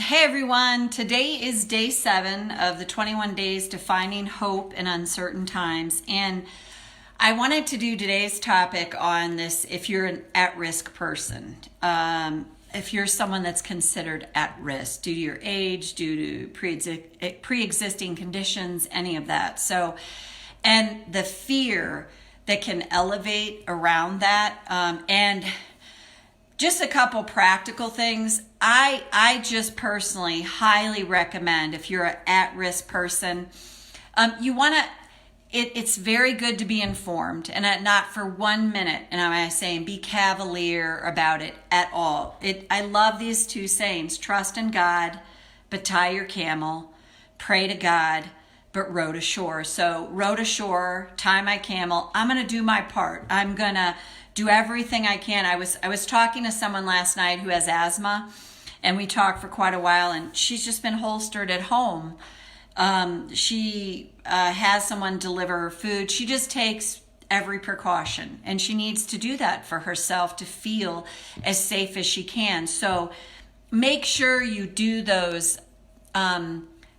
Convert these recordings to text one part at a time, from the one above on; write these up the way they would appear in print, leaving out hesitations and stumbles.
Hey everyone, today is day 7 of the 21 days to finding hope in uncertain times. And I wanted to do today's topic on this if you're an at-risk person. If you're someone that's considered at risk due to your age, due to pre-existing conditions, any of that. And the fear that can elevate around that, and just a couple practical things. I just personally highly recommend, if you're an at-risk person, you want to, it's very good to be informed, and not for 1 minute, and I'm saying be cavalier about it at all. I love these two sayings: trust in God, but tie your camel; pray to God, but row to shore. So row to shore, tie my camel. I'm going to do my part. I'm going to do everything I can. I was talking to someone last night who has asthma, and we talked for quite a while, and she's just been holstered at home. She has someone deliver her food. She just takes every precaution, and she needs to do that for herself to feel as safe as she can. So make sure you do those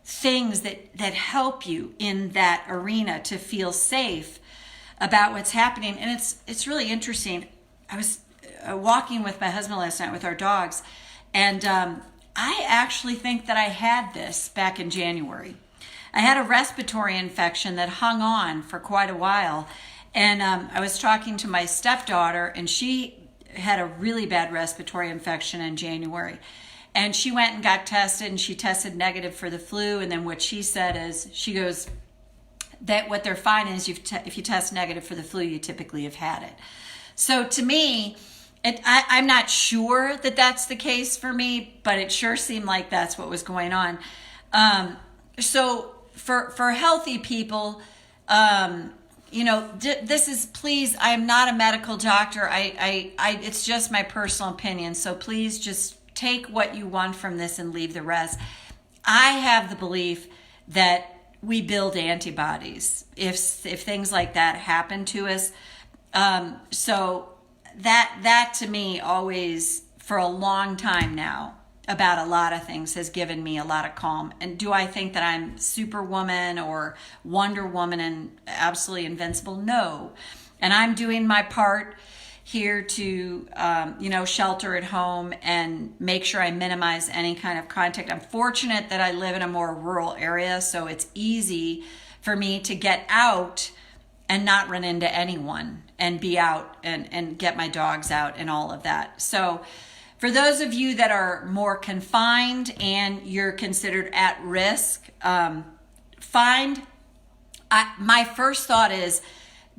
things that help you in that arena to feel safe about what's happening. And it's really interesting. I was walking with my husband last night with our dogs, and I actually think that I had this back in January. I had a respiratory infection that hung on for quite a while, and I was talking to my stepdaughter, and she had a really bad respiratory infection in January. And she went and got tested, and she tested negative for the flu. And then what she said is, she goes, that what they're finding is if you test negative for the flu, you typically have had it. So to me, I'm not sure that that's the case for me, but it sure seemed like that's what was going on. So for healthy people, this is, please, I'm not a medical doctor. It's just my personal opinion. So please just take what you want from this and leave the rest. I have the belief that we build antibodies if things like that happen to us. So that to me always, for a long time now, about a lot of things, has given me a lot of calm. And do I think that I'm Superwoman or Wonder Woman and absolutely invincible? No. And I'm doing my part here to, shelter at home and make sure I minimize any kind of contact. I'm fortunate that I live in a more rural area, so it's easy for me to get out and not run into anyone and be out and get my dogs out and all of that. So for those of you that are more confined and you're considered at risk, my first thought is,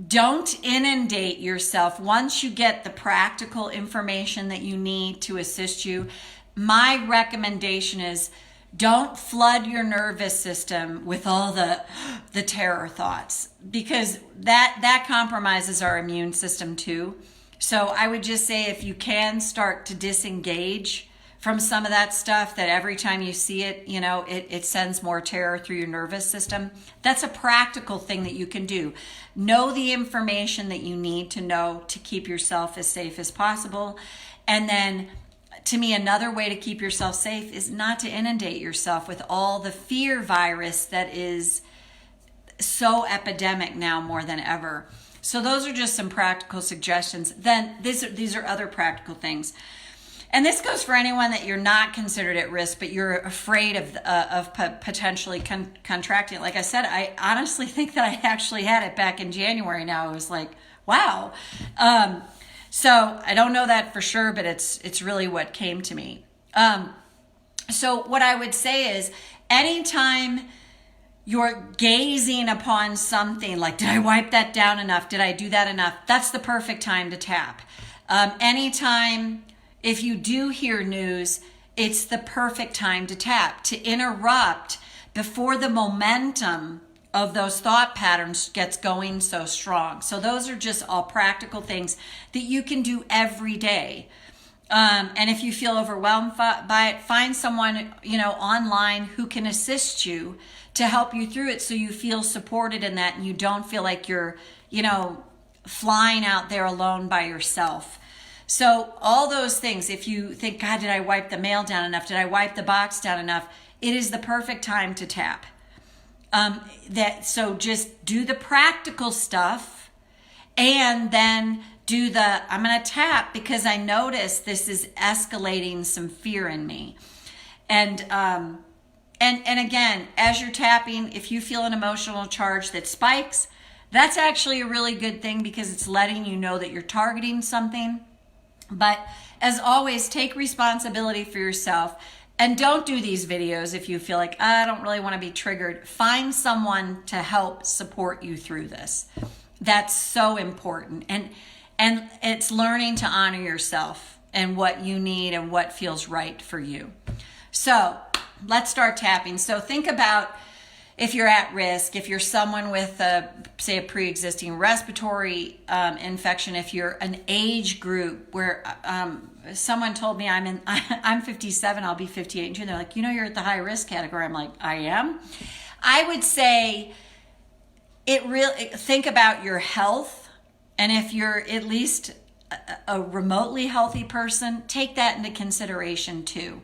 don't inundate yourself. Once you get the practical information that you need to assist you, my recommendation is, don't flood your nervous system with all the terror thoughts, because that compromises our immune system too. So I would just say, if you can start to disengage from some of that stuff, that every time you see it, it sends more terror through your nervous system. That's a practical thing that you can do. Know the information that you need to know to keep yourself as safe as possible. And then, to me, another way to keep yourself safe is not to inundate yourself with all the fear virus that is so epidemic now more than ever. So those are just some practical suggestions. Then these are other practical things. And this goes for anyone that you're not considered at risk, but you're afraid of potentially contracting it. Like I said, I honestly think that I actually had it back in January. Now I was like, wow. So I don't know that for sure, but it's really what came to me. So what I would say is, anytime you're gazing upon something like, did I wipe that down enough? Did I do that enough? That's the perfect time to tap. Anytime, if you do hear news, it's the perfect time to tap, to interrupt before the momentum of those thought patterns gets going so strong. So those are just all practical things that you can do every day. And if you feel overwhelmed by it, find someone, online who can assist you to help you through it, so you feel supported in that and you don't feel like you're, flying out there alone by yourself. So all those things, if you think, God, did I wipe the mail down enough? Did I wipe the box down enough? It is the perfect time to tap. So just do the practical stuff, and then do I'm going to tap because I notice this is escalating some fear in me. And again, as you're tapping, if you feel an emotional charge that spikes, that's actually a really good thing because it's letting you know that you're targeting something. But as always, take responsibility for yourself. And don't do these videos if you feel like, I don't really want to be triggered. Find someone to help support you through this. That's so important. And it's learning to honor yourself and what you need and what feels right for you. So let's start tapping. So think about if you're at risk, if you're someone with say a pre-existing respiratory infection, if you're an age group where someone told me I'm 57, I'll be 58 in June. They're like, you're at the high risk category. I'm like, I am. I would say think about your health, and if you're at least a remotely healthy person, take that into consideration too.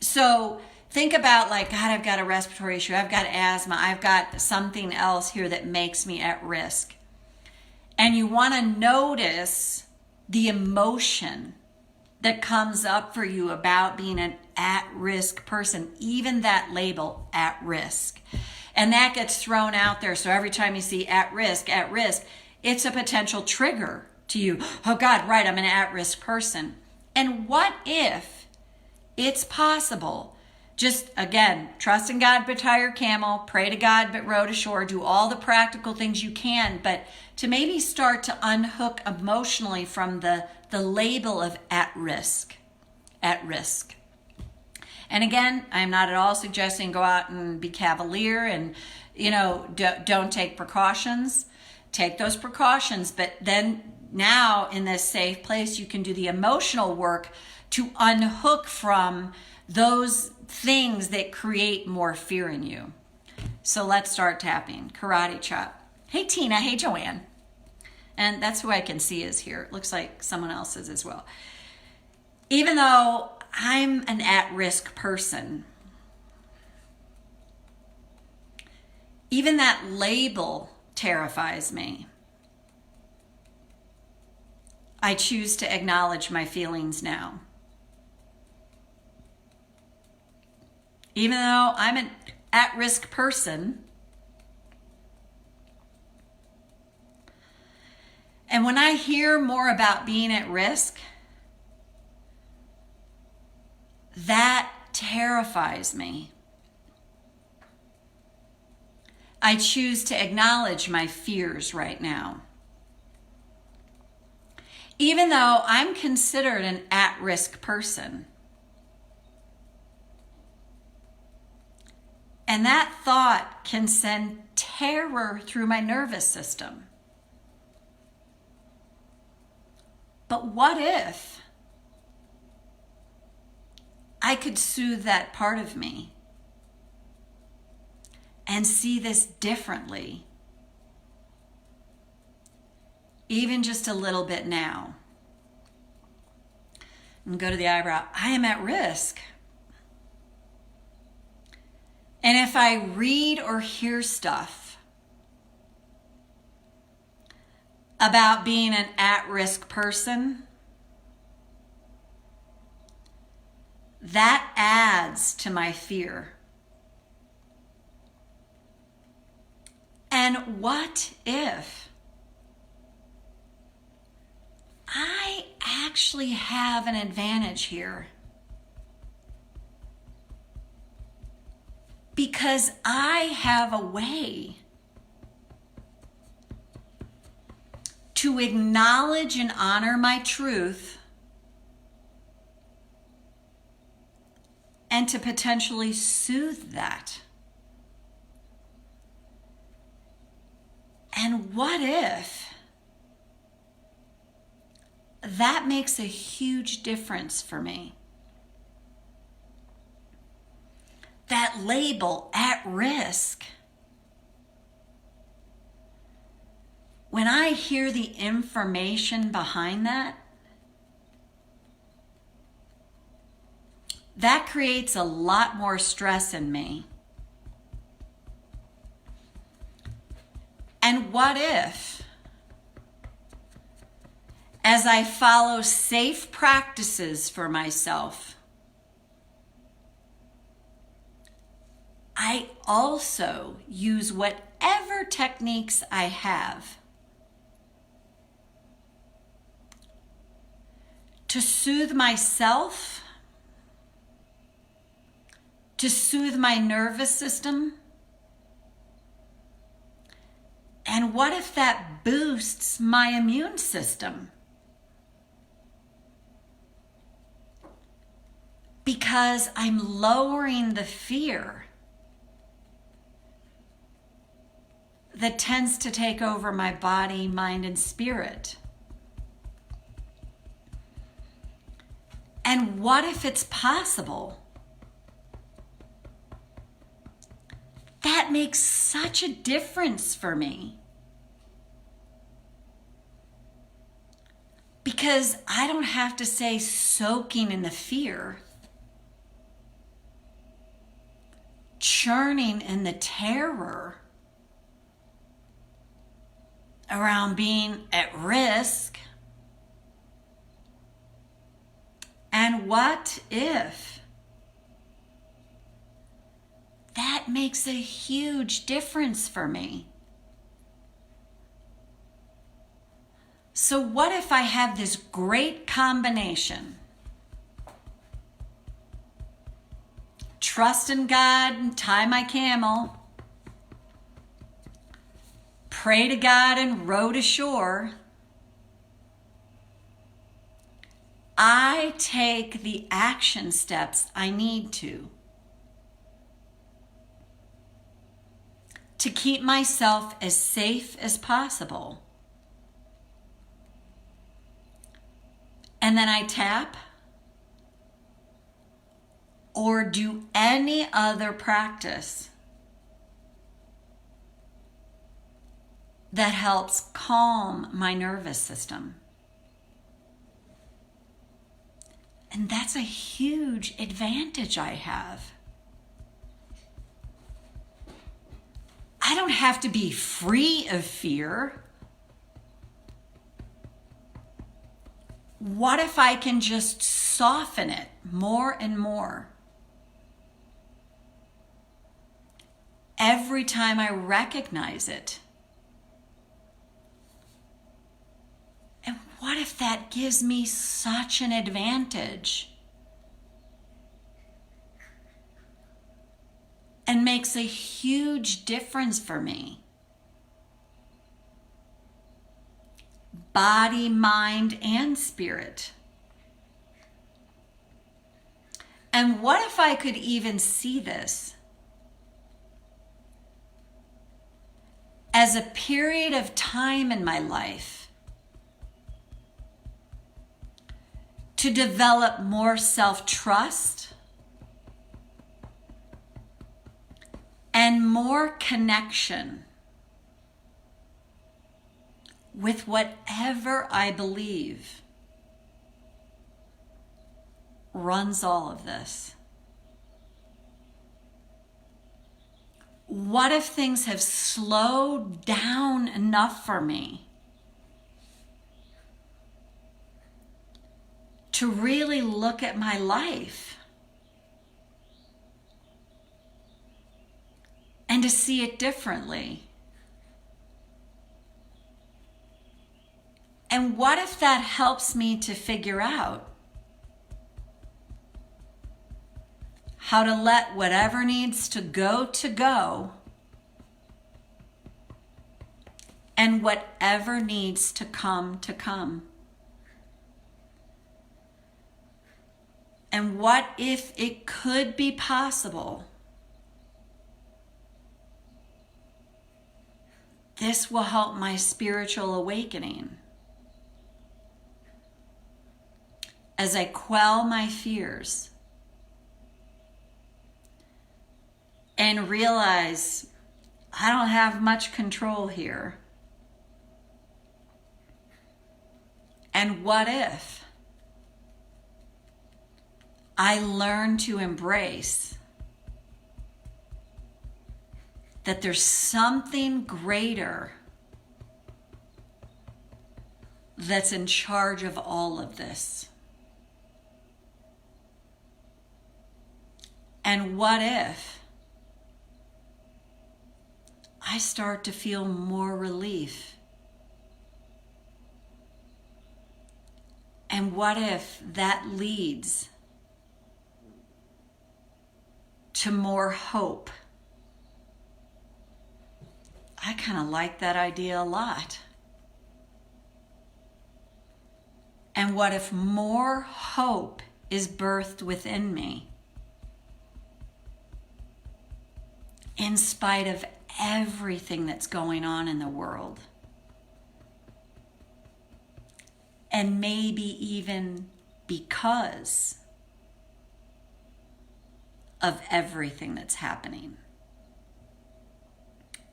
So think about like, God, I've got a respiratory issue. I've got asthma. I've got something else here that makes me at risk. And you want to notice the emotion that comes up for you about being an at-risk person, even that label, at risk. And that gets thrown out there. So every time you see at risk, it's a potential trigger to you. Oh God, right, I'm an at-risk person. And what if it's possible? Just, again, trust in God, but tie your camel, pray to God, but row to shore, do all the practical things you can, but to maybe start to unhook emotionally from the label of at risk. And again, I'm not at all suggesting go out and be cavalier and, don't take precautions. Take those precautions, but then now in this safe place, you can do the emotional work to unhook from those things that create more fear in you. So let's start tapping. Karate chop. Hey, Tina. Hey, Joanne. And that's who I can see is here. It looks like someone else is as well. Even though I'm an at-risk person, even that label terrifies me. I choose to acknowledge my feelings now. Even though I'm an at-risk person, and when I hear more about being at risk, that terrifies me. I choose to acknowledge my fears right now. Even though I'm considered an at-risk person. And that thought can send terror through my nervous system. But what if I could soothe that part of me and see this differently, even just a little bit now? And go to the eyebrow. I am at risk. And if I read or hear stuff about being an at-risk person, that adds to my fear. And what if I actually have an advantage here? Because I have a way to acknowledge and honor my truth and to potentially soothe that. And what if that makes a huge difference for me? That label, at risk. When I hear the information behind that, that creates a lot more stress in me. And what if, as I follow safe practices for myself, I also use whatever techniques I have to soothe myself, to soothe my nervous system? And what if that boosts my immune system? Because I'm lowering the fear that tends to take over my body, mind, and spirit. And what if it's possible? That makes such a difference for me. Because I don't have to stay soaking in the fear, churning in the terror around being at risk. And what if? That makes a huge difference for me. So what if I have this great combination? Trust in God and tie my camel. Pray to God and row to shore. I take the action steps I need to keep myself as safe as possible. And then I tap or do any other practice that helps calm my nervous system. And that's a huge advantage I have. I don't have to be free of fear. What if I can just soften it more and more? Every time I recognize it. And what if that gives me such an advantage? And makes a huge difference for me. Body, mind, and spirit. And what if I could even see this as a period of time in my life to develop more self-trust and more connection with whatever I believe runs all of this? What if things have slowed down enough for me to really look at my life and to see it differently? And what if that helps me to figure out how to let whatever needs to go, and whatever needs to come? And what if it could be possible this will help my spiritual awakening as I quell my fears and realize I don't have much control here? And what if I learned to embrace that there's something greater that's in charge of all of this. And what if I start to feel more relief? And what if that leads to more hope? I kind of like that idea a lot. And what if more hope is birthed within me in spite of everything that's going on in the world? And maybe even because of everything that's happening.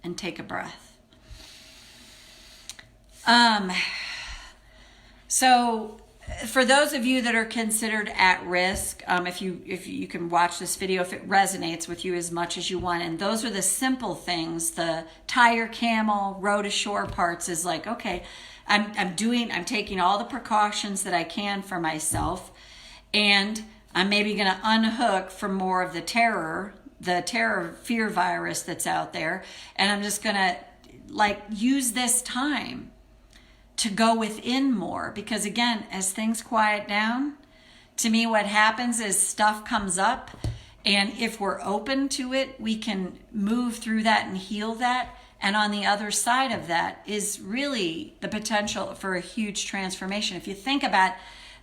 And take a breath. So for those of you that are considered at risk, if you can watch this video, if it resonates with you as much as you want, and those are the simple things, the tie your camel, row to shore parts is like, okay, I'm taking all the precautions that I can for myself, and I'm maybe going to unhook from more of the terror fear virus that's out there, and I'm just going to use this time to go within more, because again, as things quiet down, to me what happens is stuff comes up, and if we're open to it, we can move through that and heal that. And on the other side of that is really the potential for a huge transformation. If you think about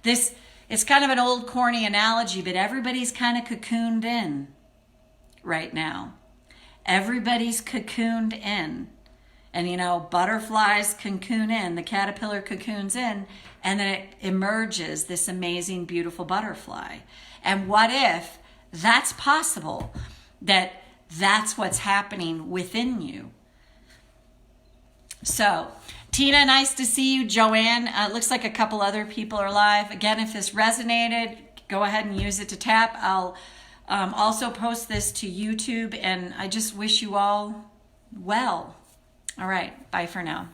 this, it's kind of an old corny analogy, but everybody's kind of cocooned in right now. Everybody's cocooned in. And butterflies cocoon in, the caterpillar cocoons in, and then it emerges this amazing, beautiful butterfly. And what if that's possible, that's what's happening within you? So, Tina, nice to see you. Joanne, it looks like a couple other people are live. Again, if this resonated, go ahead and use it to tap. I'll also post this to YouTube, and I just wish you all well. All right, bye for now.